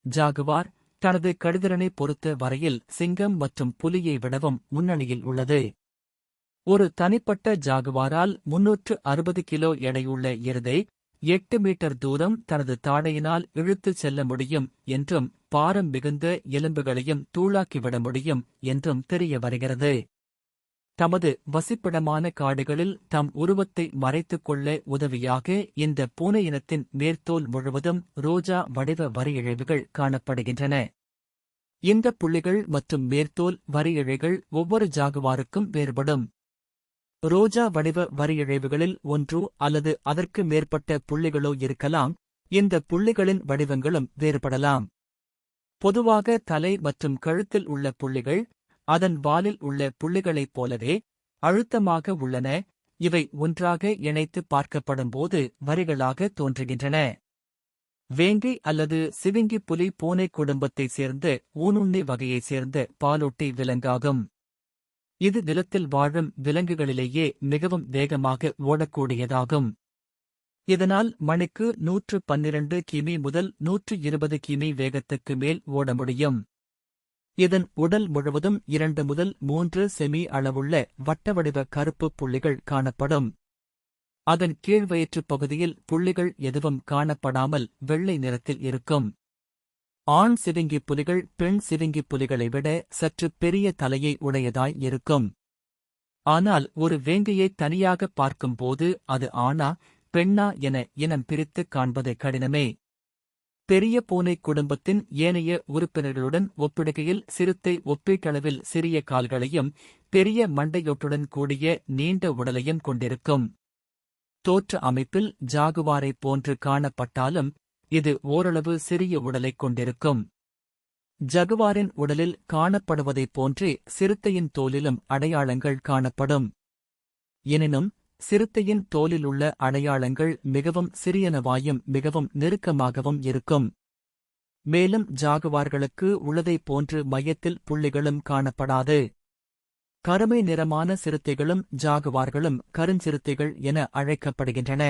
Jaguar தனது கடிதிறனை பொறுத்த வரையில் சிங்கம் மற்றும் புலியை விடவும் முன்னணியில் உள்ளது. ஒரு தனிப்பட்ட ஜாகுவாரால் 360 கிலோ எடையுள்ள எருதை 8 மீட்டர் தூரம் தனது தாடையினால் இழுத்துச் செல்ல முடியும் என்றும் பாரம் மிகுந்த எலும்புகளையும் தூளாக்கிவிட முடியும் என்றும் தெரிய வருகிறது. தமது வசிப்பிடமான காடுகளில் தம் உருவத்தை மறைத்துக் கொள்ள உதவியாக இந்த பூனை இனத்தின் மேற்தோல் முழுவதும் ரோஜா வடிவ வரியிழைவுகள் காணப்படுகின்றன. இந்த புள்ளிகள் மற்றும் மேற்தோல் வரியிழைகள் ஒவ்வொரு ஜாகுவாருக்கும் வேறுபடும். ரோஜா வடிவ வரியிழைவுகளில் ஒன்று அல்லது அதற்கு மேற்பட்ட புள்ளிகளோ இருக்கலாம். இந்த புள்ளிகளின் வடிவங்களும் வேறுபடலாம். பொதுவாக தலை மற்றும் கழுத்தில் உள்ள புள்ளிகள் அதன் வாலில் உள்ள புள்ளிகளைப் போலவே அழுத்தமாக உள்ளன. இவை ஒன்றாக இணைத்து பார்க்கப்படும்போது வரிகளாக தோன்றுகின்றன. வேங்கை அல்லது சிவிங்கி புலி பூனை குடும்பத்தைச் சேர்ந்த ஊனுண்ணி வகையைச் சேர்ந்த பாலூட்டி விலங்காகும். இது நிலத்தில் வாழும் விலங்குகளிலேயே மிகவும் வேகமாக ஓடக்கூடியதாகும். இதனால் மணிக்கு 112 கிமீ முதல் 120 கிமீ வேகத்துக்கு மேல் ஓட முடியும். இதன் உடல் முழுவதும் 2 முதல் 3 செமி அளவுள்ள வட்டவடிவ கருப்பு புள்ளிகள் காணப்படும். அதன் கீழ்வயிற்றுப் பகுதியில் புள்ளிகள் எதுவும் காணப்படாமல் வெள்ளை நிறத்தில் இருக்கும். ஆண் சிவிங்கி புலிகள் பெண் சிவிங்கி புலிகளை விட சற்று பெரிய தலையை உடையதாய் இருக்கும். ஆனால் ஒரு வேங்கையை தனியாக பார்க்கும்போது அது ஆணா பெண்ணா என இனம் பிரித்துக் காண்பது கடினமே. பெரிய பூனை குடும்பத்தின் ஏனைய உறுப்பினர்களுடன் ஒப்பிடுகையில் சிறுத்தை ஒப்பீட்டளவில் சிறிய கால்களையும் பெரிய மண்டையொட்டுடன் கூடிய நீண்ட உடலையும் கொண்டிருக்கும். தோற்ற அமைப்பில் ஜாகுவாரைப் போன்று காணப்பட்டாலும் இது ஓரளவு சிறிய உடலைக் கொண்டிருக்கும். ஜகுவாரின் உடலில் காணப்படுவதைப் போன்றே சிறுத்தையின் தோலிலும் அடையாளங்கள் காணப்படும். எனினும் சிறுத்தையின் தோலிலுள்ள அடையாளங்கள் மிகவும் சிறியனவாயும் மிகவும் நெருக்கமாகவும் இருக்கும். மேலும் ஜாகுவார்களுக்கு உள்ளதைப் போன்று மையத்தில் புள்ளிகளும் காணப்படாது. கருமை நிறமான சிறுத்தைகளும் ஜாகுவார்களும் கருஞ்சிறுத்தைகள் என அழைக்கப்படுகின்றன.